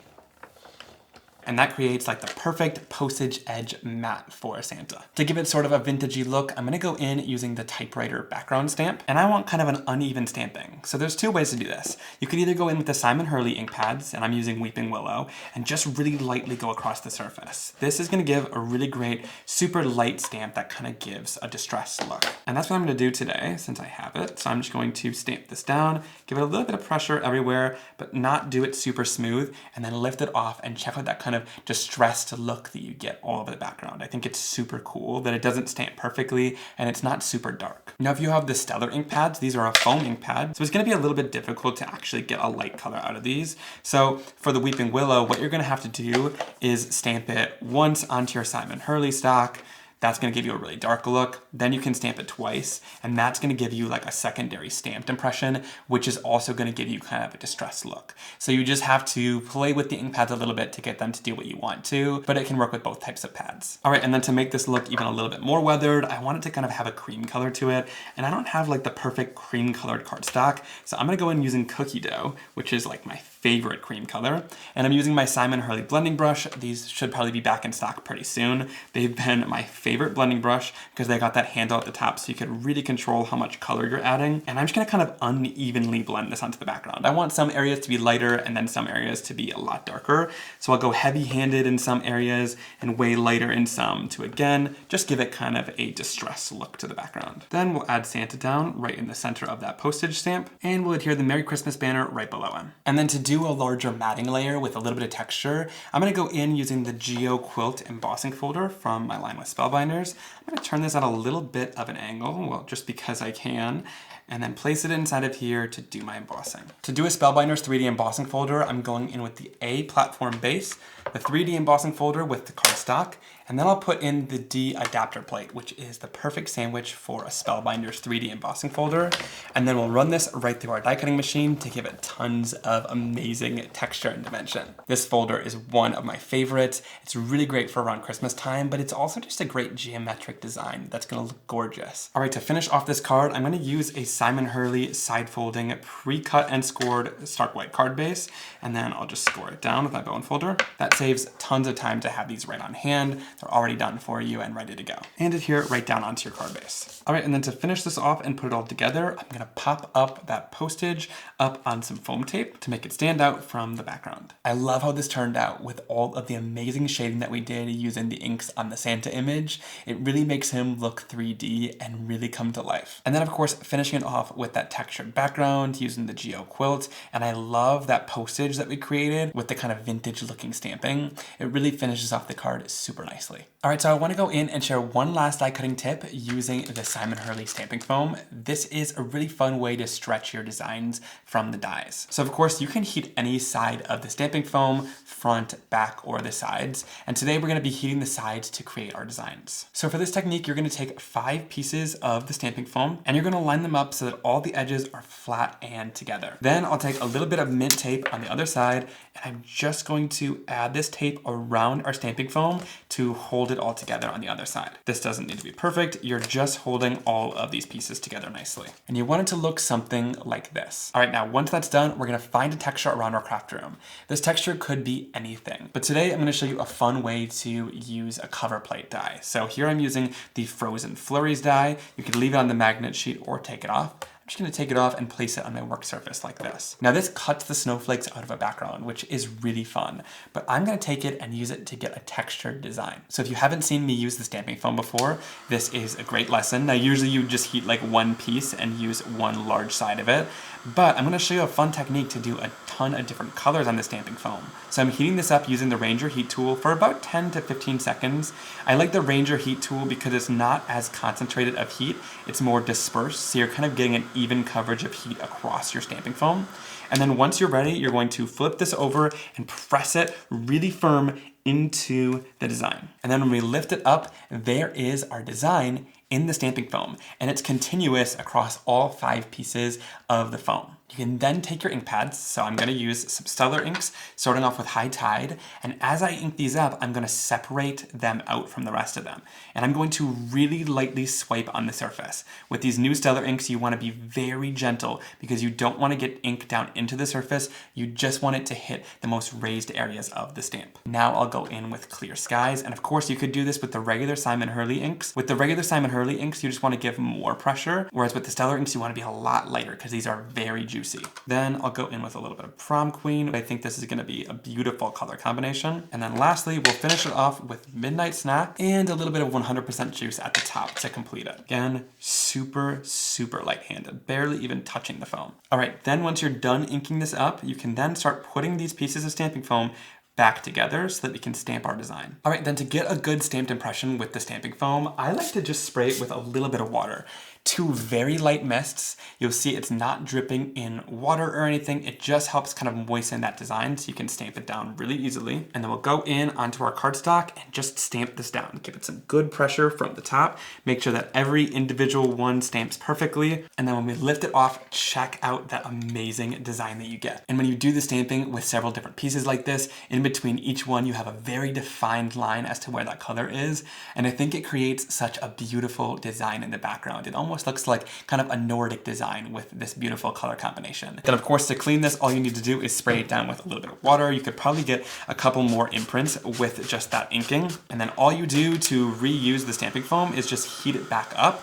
Speaker 1: And that creates like the perfect postage edge mat for Santa. To give it sort of a vintagey look, I'm gonna go in using the Typewriter background stamp, and I want kind of an uneven stamping. So there's two ways to do this. You could either go in with the Simon Hurley ink pads, and I'm using Weeping Willow, and just really lightly go across the surface. This is gonna give a really great, super light stamp that kind of gives a distressed look. And that's what I'm gonna do today, since I have it. So I'm just going to stamp this down, give it a little bit of pressure everywhere, but not do it super smooth, and then lift it off and check out that kind of distressed look that you get all over the background. I think it's super cool that it doesn't stamp perfectly and it's not super dark. Now, if you have the Stellar ink pads, these are a foam ink pad, so it's gonna be a little bit difficult to actually get a light color out of these. So for the Weeping Willow, what you're gonna have to do is stamp it once onto your Simon Hurley stock. That's gonna give you a really dark look. Then you can stamp it twice, and that's gonna give you like a secondary stamped impression, which is also gonna give you kind of a distressed look. So you just have to play with the ink pads a little bit to get them to do what you want to, but it can work with both types of pads. All right, and then to make this look even a little bit more weathered, I want it to kind of have a cream color to it, and I don't have like the perfect cream colored cardstock, so I'm gonna go in using Cookie Dough, which is like my favorite cream color, and I'm using my Simon Hurley blending brush. These should probably be back in stock pretty soon. They've been my favorite blending brush because they got that handle at the top so you can really control how much color you're adding. And I'm just gonna kind of unevenly blend this onto the background. I want some areas to be lighter and then some areas to be a lot darker. So I'll go heavy-handed in some areas and way lighter in some to, again, just give it kind of a distressed look to the background. Then we'll add Santa down right in the center of that postage stamp, and we'll adhere the Merry Christmas banner right below him. And then to do a larger matting layer with a little bit of texture, I'm gonna go in using the Quilt embossing folder from my line with Spellbinders. I'm gonna turn this at a little bit of an angle, well, just because I can, and then place it inside of here to do my embossing. To do a Spellbinders 3D embossing folder, I'm going in with the A platform base, the 3D embossing folder with the cardstock, and then I'll put in the D adapter plate, which is the perfect sandwich for a Spellbinders 3D embossing folder. And then we'll run this right through our die cutting machine to give it tons of amazing texture and dimension. This folder is one of my favorites. It's really great for around Christmas time, but it's also just a great geometric design that's gonna look gorgeous. All right, to finish off this card, I'm gonna use a Simon Hurley side folding pre-cut and scored stark white card base, and then I'll just score it down with my bone folder. That saves tons of time to have these right on hand. They're already done for you and ready to go. And adhere it right down onto your card base. All right, and then to finish this off and put it all together, I'm gonna pop up that postage up on some foam tape to make it stand out from the background. I love how this turned out with all of the amazing shading that we did using the inks on the Santa image. It really makes him look 3D and really come to life. And then of course, finishing it off with that textured background using the Quilt. And I love that postage that we created with the kind of vintage looking stamping. It really finishes off the card super nicely. All right, so I want to go in and share one last die cutting tip using the Simon Hurley stamping foam. This is a really fun way to stretch your designs from the dies. So of course you can heat any side of the stamping foam, front, back, or the sides. And today we're going to be heating the sides to create our designs. So for this technique, you're going to take 5 pieces of the stamping foam and you're going to line them up so that all the edges are flat and together. Then I'll take a little bit of mint tape on the other side and I'm just going to add this tape around our stamping foam to hold it all together on the other side. This doesn't need to be perfect. You're just holding all of these pieces together nicely. And you want it to look something like this. All right, now once that's done, we're gonna find a texture around our craft room. This texture could be anything, but today I'm gonna show you a fun way to use a Coverplate die. So here I'm using the frozen Flurries die. You could leave it on the magnet sheet or take it off. I'm just gonna take it off and place it on my work surface like this. Now this cuts the snowflakes out of a background, which is really fun, but I'm gonna take it and use it to get a textured design. So if you haven't seen me use the stamping foam before, this is a great lesson. Now usually you just heat like one piece and use one large side of it, but I'm gonna show you a fun technique to do a ton of different colors on the stamping foam. So I'm heating this up using the Ranger heat tool for about 10 to 15 seconds. I like the Ranger heat tool because it's not as concentrated of heat, it's more dispersed, so you're kind of getting an even coverage of heat across your stamping foam. And then once you're ready, you're going to flip this over and press it really firm into the design. And then when we lift it up, there is our design in the stamping foam, and it's continuous across all 5 pieces of the foam. You can then take your ink pads, so I'm going to use some Stellar inks, starting off with High Tide, and as I ink these up, I'm going to separate them out from the rest of them. And I'm going to really lightly swipe on the surface. With these new Stellar inks, you want to be very gentle because you don't want to get ink down into the surface, you just want it to hit the most raised areas of the stamp. Now I'll go in with Clear Skies, and of course you could do this with the regular Simon Hurley inks. With the regular Simon Hurley inks, you just want to give more pressure, whereas with the Stellar inks, you want to be a lot lighter because these are very juicy. Then I'll go in with a little bit of Prom Queen. I think this is going to be a beautiful color combination. And then lastly, we'll finish it off with Midnight Snack and a little bit of 100% juice at the top to complete it. Again, super, super light-handed, barely even touching the foam. All right, then once you're done inking this up, you can then start putting these pieces of stamping foam back together so that we can stamp our design. All right, then to get a good stamped impression with the stamping foam, I like to just spray it with a little bit of water. 2 very light mists. You'll see it's not dripping in water or anything. It just helps kind of moisten that design so you can stamp it down really easily. And then we'll go in onto our cardstock and just stamp this down. Give it some good pressure from the top. Make sure that every individual one stamps perfectly. And then when we lift it off, check out that amazing design that you get. And when you do the stamping with several different pieces like this, in between each one, you have a very defined line as to where that color is. And I think it creates such a beautiful design in the background. It almost looks like kind of a Nordic design with this beautiful color combination. Then of course to clean this, all you need to do is spray it down with a little bit of water. You could probably get a couple more imprints with just that inking. And then all you do to reuse the stamping foam is just heat it back up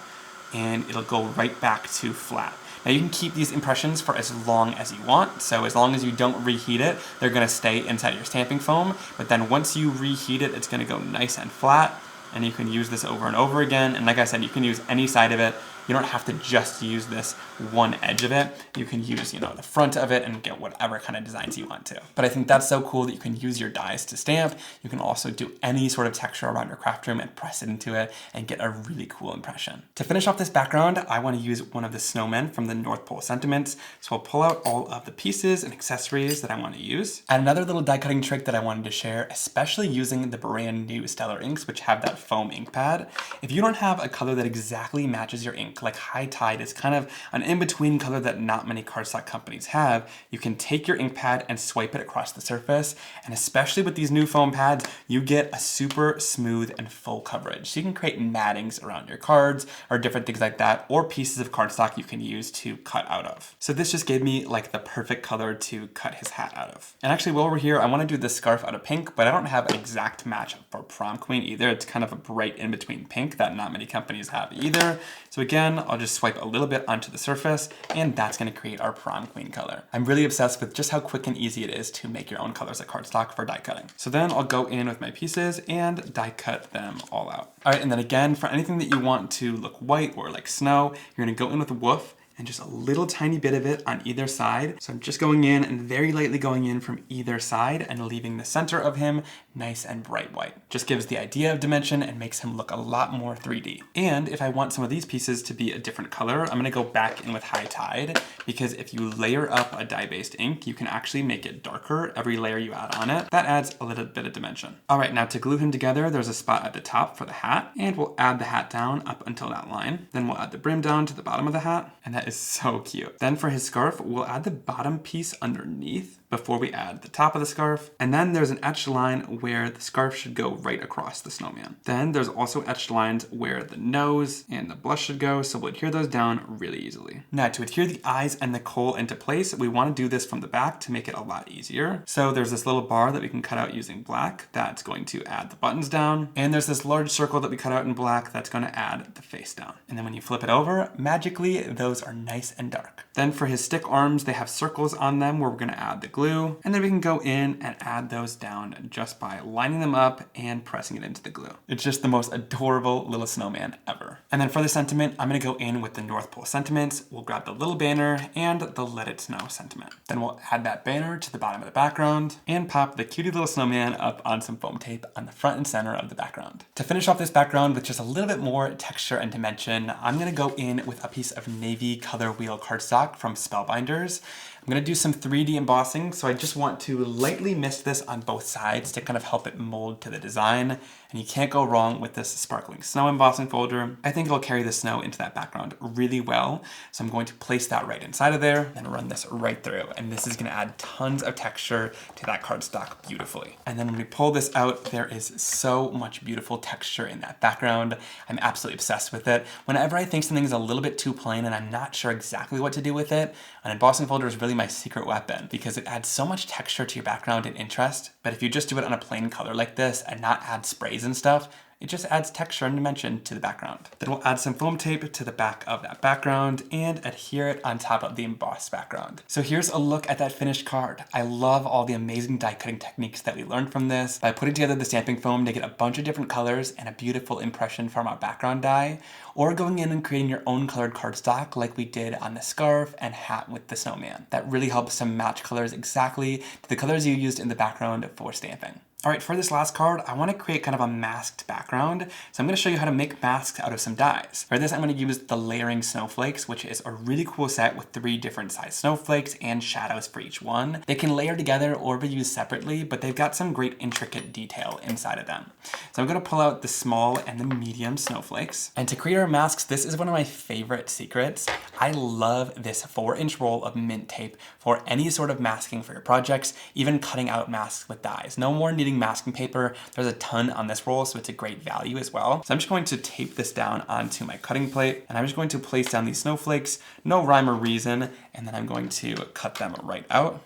Speaker 1: and it'll go right back to flat. Now you can keep these impressions for as long as you want. So as long as you don't reheat it, they're gonna stay inside your stamping foam. But then once you reheat it, it's gonna go nice and flat. And you can use this over and over again. And like I said, you can use any side of it. You don't have to just use this one edge of it. You can use, the front of it and get whatever kind of designs you want to. But I think that's so cool that you can use your dies to stamp. You can also do any sort of texture around your craft room and press it into it and get a really cool impression. To finish off this background, I want to use one of the snowmen from the North Pole Sentiments. So I'll pull out all of the pieces and accessories that I want to use. And another little die cutting trick that I wanted to share, especially using the brand new Stellar inks, which have that foam ink pad. If you don't have a color that exactly matches your ink, like High Tide is kind of an in-between color that not many cardstock companies have, you can take your ink pad and swipe it across the surface. And especially with these new foam pads, you get a super smooth and full coverage. So you can create mattings around your cards or different things like that, or pieces of cardstock you can use to cut out of. So this just gave me like the perfect color to cut his hat out of. And actually while we're here, I want to do this scarf out of pink, but I don't have an exact match for Prom Queen either. It's kind of a bright in-between pink that not many companies have either. So again, I'll just swipe a little bit onto the surface and that's going to create our Prom Queen color. I'm really obsessed with just how quick and easy it is to make your own colors of cardstock for die cutting. So then I'll go in with my pieces and die cut them all out. All right, and then again, for anything that you want to look white or like snow, you're going to go in with woof and just a little tiny bit of it on either side. So I'm just going in and very lightly going in from either side and leaving the center of him nice and bright white. Just gives the idea of dimension and makes him look a lot more 3D. And if I want some of these pieces to be a different color, I'm gonna go back in with High Tide, because if you layer up a dye-based ink, you can actually make it darker every layer you add on it. That adds a little bit of dimension. All right, now to glue him together, there's a spot at the top for the hat, and we'll add the hat down up until that line. Then we'll add the brim down to the bottom of the hat, and that is so cute. Then for his scarf, we'll add the bottom piece underneath before we add the top of the scarf. And then there's an etched line where the scarf should go right across the snowman. Then there's also etched lines where the nose and the blush should go, so we'll adhere those down really easily. Now to adhere the eyes and the kohl into place, we want to do this from the back to make it a lot easier. So there's this little bar that we can cut out using black that's going to add the buttons down. And there's this large circle that we cut out in black that's going to add the face down. And then when you flip it over, magically those are nice and dark. Then for his stick arms, they have circles on them where we're going to add the glue, and then we can go in and add those down just by lining them up and pressing it into the glue. It's just the most adorable little snowman ever. And then for the sentiment, I'm going to go in with the North Pole Sentiments. We'll grab the little banner and the Let It Snow sentiment. Then we'll add that banner to the bottom of the background and pop the cutie little snowman up on some foam tape on the front and center of the background. To finish off this background with just a little bit more texture and dimension, I'm going to go in with a piece of navy color wheel cardstock from Spellbinders. I'm going to do some 3D embossing, so I just want to lightly mist this on both sides to kind of help it mold to the design. And you can't go wrong with this sparkling snow embossing folder. I think it'll carry the snow into that background really well. So I'm going to place that right inside of there and run this right through. And this is gonna add tons of texture to that cardstock beautifully. And then when we pull this out, there is so much beautiful texture in that background. I'm absolutely obsessed with it. Whenever I think something is a little bit too plain and I'm not sure exactly what to do with it, an embossing folder is really my secret weapon because it adds so much texture to your background and interest. But if you just do it on a plain color like this and not add sprays and stuff, it just adds texture and dimension to the background. Then we'll add some foam tape to the back of that background and adhere it on top of the embossed background. So here's a look at that finished card. I love all the amazing die cutting techniques that we learned from this by putting together the stamping foam to get a bunch of different colors and a beautiful impression from our background die, or going in and creating your own colored cardstock like we did on the scarf and hat with the snowman. That really helps to match colors exactly to the colors you used in the background for stamping. All right, for this last card, I want to create kind of a masked background. So I'm going to show you how to make masks out of some dies. For this, I'm going to use the Layering Snowflakes, which is a really cool set with 3 different size snowflakes and shadows for each one. They can layer together or be used separately, but they've got some great intricate detail inside of them. So I'm going to pull out the small and the medium snowflakes. And to create our masks, this is one of my favorite secrets. I love this 4-inch roll of mint tape for any sort of masking for your projects, even cutting out masks with dies. No more needing masking paper. There's a ton on this roll, so it's a great value as well. So I'm just going to tape this down onto my cutting plate, and I'm just going to place down these snowflakes, no rhyme or reason, and then I'm going to cut them right out.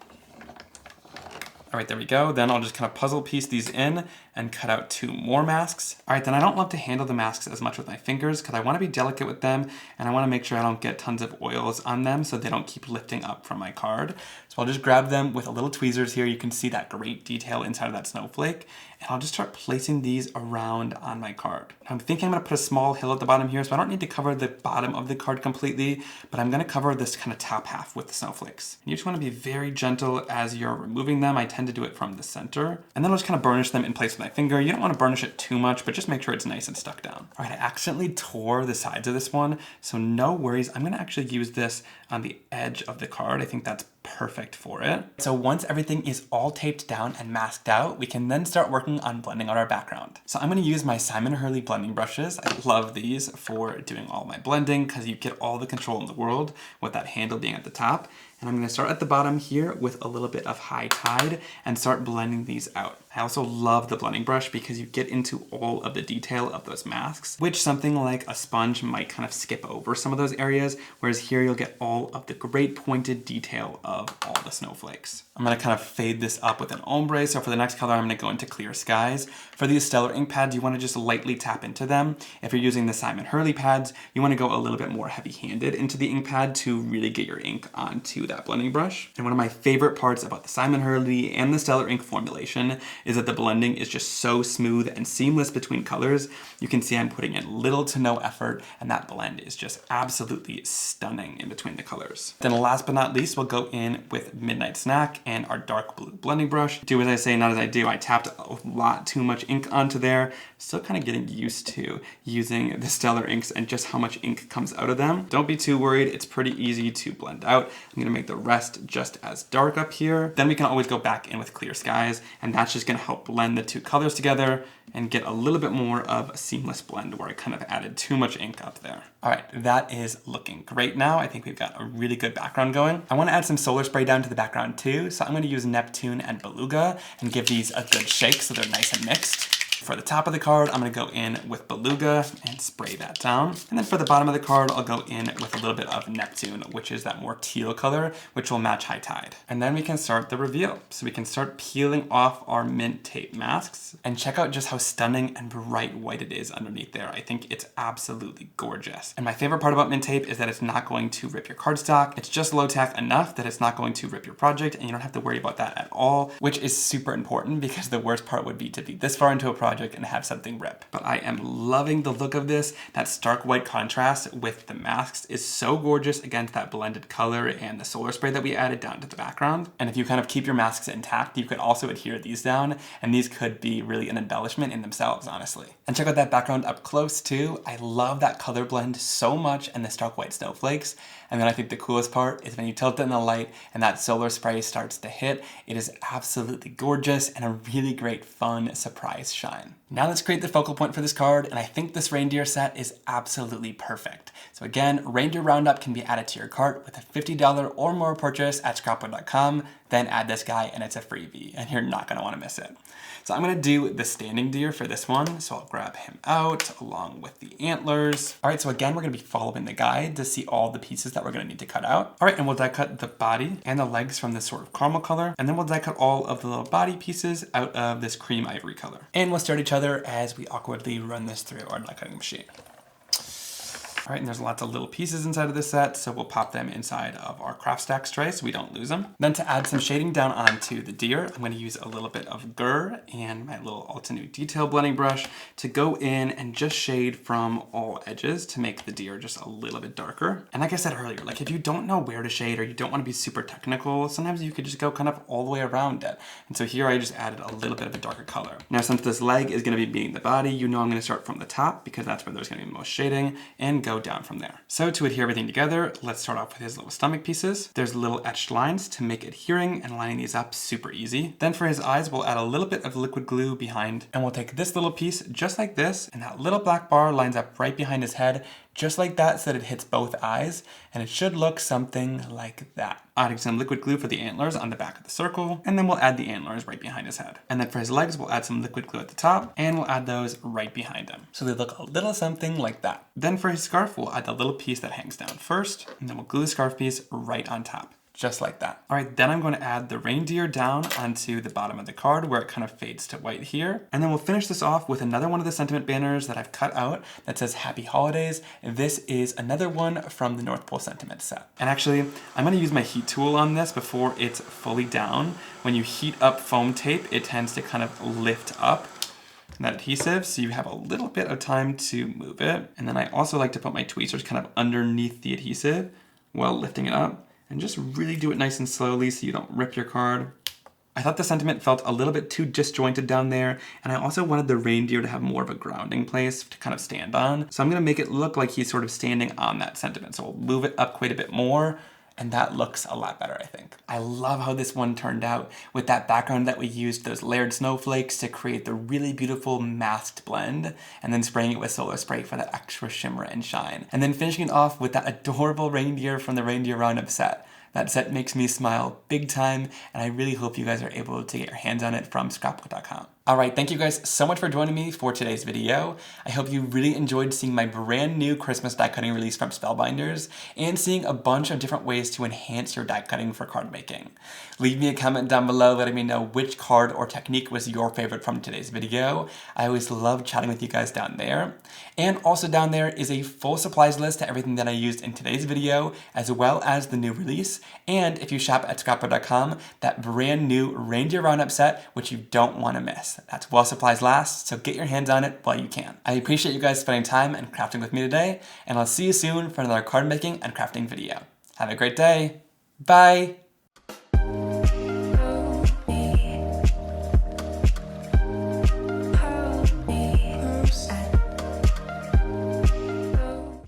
Speaker 1: All right, there we go. Then I'll just kind of puzzle piece these in and cut out 2 more masks. All right, then I don't love to handle the masks as much with my fingers because I want to be delicate with them and I want to make sure I don't get tons of oils on them so they don't keep lifting up from my card. So I'll just grab them with a little tweezers here. You can see that great detail inside of that snowflake. And I'll just start placing these around on my card. I'm thinking I'm gonna put a small hill at the bottom here, so I don't need to cover the bottom of the card completely, but I'm gonna cover this kind of top half with the snowflakes. And you just wanna be very gentle as you're removing them. I tend to do it from the center. And then I'll just kind of burnish them in place with my finger. You don't wanna burnish it too much, but just make sure it's nice and stuck down. All right, I accidentally tore the sides of this one, so no worries. I'm gonna actually use this on the edge of the card. I think that's perfect for it. So once everything is all taped down and masked out, we can then start working on blending out our background. So I'm going to use my Simon Hurley blending brushes. I love these for doing all my blending because you get all the control in the world with that handle being at the top. And I'm going to start at the bottom here with a little bit of high tide and start blending these out. I also love the blending brush because you get into all of the detail of those masks, which something like a sponge might kind of skip over some of those areas, whereas here you'll get all of the great pointed detail of all the snowflakes. I'm going to kind of fade this up with an ombre, so for the next color I'm going to go into Clear Skies. For these Stellar ink pads, you want to just lightly tap into them. If you're using the Simon Hurley pads, you want to go a little bit more heavy-handed into the ink pad to really get your ink onto that blending brush. And one of my favorite parts about the Simon Hurley and the Stellar ink formulation is that the blending is just so smooth and seamless between colors. You can see I'm putting in little to no effort, and that blend is just absolutely stunning in between the colors. Then last but not least, we'll go in with Midnight Snack and our dark blue blending brush. Do as I say, not as I do. I tapped a lot too much ink onto there. Still kind of getting used to using the Stellar inks and just how much ink comes out of them. Don't be too worried. It's pretty easy to blend out. I'm gonna make the rest just as dark up here. Then we can always go back in with Clear Skies, and that's just gonna help blend the 2 colors together and get a little bit more of a seamless blend where I kind of added too much ink up there. All right, that is looking great now. I think we've got a really good background going. I want to add some solar spray down to the background too, so I'm going to use Neptune and Beluga and give these a good shake so they're nice and mixed. For the top of the card, I'm going to go in with Beluga and spray that down. And then for the bottom of the card, I'll go in with a little bit of Neptune, which is that more teal color, which will match High Tide. And then we can start the reveal. So we can start peeling off our mint tape masks and check out just how stunning and bright white it is underneath there. I think it's absolutely gorgeous. And my favorite part about mint tape is that it's not going to rip your cardstock. It's just low tack enough that it's not going to rip your project, and you don't have to worry about that at all, which is super important because the worst part would be to be this far into a project and have something rip. But I am loving the look of this. That stark white contrast with the masks is so gorgeous against that blended color and the solar spray that we added down to the background. And if you kind of keep your masks intact, you could also adhere these down, and these could be really an embellishment in themselves, honestly. And check out that background up close too. I love that color blend so much and the stark white snowflakes. And then I think the coolest part is when you tilt it in the light and that solar spray starts to hit. It is absolutely gorgeous and a really great fun surprise shine. shine. Now let's create the focal point for this card, and I think this reindeer set is absolutely perfect. So again, Reindeer Roundup can be added to your cart with a $50 or more purchase at scrapbook.com, then add this guy and it's a freebie, and you're not gonna wanna miss it. So I'm gonna do the standing deer for this one, so I'll grab him out along with the antlers. All right, so again, we're gonna be following the guide to see all the pieces that we're gonna need to cut out. All right, and we'll die cut the body and the legs from this sort of caramel color, and then we'll die cut all of the little body pieces out of this cream ivory color. And we'll start each other as we awkwardly run this through our die cutting machine. All right, and there's lots of little pieces inside of this set, so we'll pop them inside of our craft stacks tray so we don't lose them. Then to add some shading down onto the deer, I'm gonna use a little bit of Gur and my little Altenew detail blending brush to go in and just shade from all edges to make the deer just a little bit darker. And like I said earlier, like if you don't know where to shade or you don't wanna be super technical, sometimes you could just go kind of all the way around it. And so here I just added a little bit of a darker color. Now since this leg is gonna be beating the body, you know I'm gonna start from the top because that's where there's gonna be the most shading, and go down from there. So to adhere everything together, let's start off with his little stomach pieces. There's little etched lines to make adhering and lining these up super easy. Then for his eyes, we'll add a little bit of liquid glue behind, and we'll take this little piece just like this, and that little black bar lines up right behind his head, just like that, so that it hits both eyes, and it should look something like that. Adding some liquid glue for the antlers on the back of the circle, and then we'll add the antlers right behind his head. And then for his legs, we'll add some liquid glue at the top, and we'll add those right behind him. So they look a little something like that. Then for his scarf, we'll add the little piece that hangs down first, and then we'll glue the scarf piece right on top. Just like that. All right, then I'm going to add the reindeer down onto the bottom of the card where it kind of fades to white here. And then we'll finish this off with another one of the sentiment banners that I've cut out that says Happy Holidays. And this is another one from the North Pole Sentiment set. And actually, I'm gonna use my heat tool on this before it's fully down. When you heat up foam tape, it tends to kind of lift up that adhesive, so you have a little bit of time to move it. And then I also like to put my tweezers kind of underneath the adhesive while lifting it up. And just really do it nice and slowly so you don't rip your card. I thought the sentiment felt a little bit too disjointed down there, and I also wanted the reindeer to have more of a grounding place to kind of stand on. So I'm gonna make it look like he's sort of standing on that sentiment. So we'll move it up quite a bit more, and that looks a lot better, I think. I love how this one turned out with that background that we used, those layered snowflakes to create the really beautiful masked blend, and then spraying it with solar spray for that extra shimmer and shine. And then finishing it off with that adorable reindeer from the Reindeer Roundup set. That set makes me smile big time, and I really hope you guys are able to get your hands on it from scrapbook.com. All right, thank you guys so much for joining me for today's video. I hope you really enjoyed seeing my brand new Christmas die cutting release from Spellbinders and seeing a bunch of different ways to enhance your die cutting for card making. Leave me a comment down below letting me know which card or technique was your favorite from today's video. I always love chatting with you guys down there. And also down there is a full supplies list to everything that I used in today's video, as well as the new release. And if you shop at scrapbook.com, that brand new Reindeer Roundup set, which you don't want to miss. That's while supplies last, so get your hands on it while you can. I appreciate you guys spending time and crafting with me today, and I'll see you soon for another card making and crafting video. Have a great day. Bye.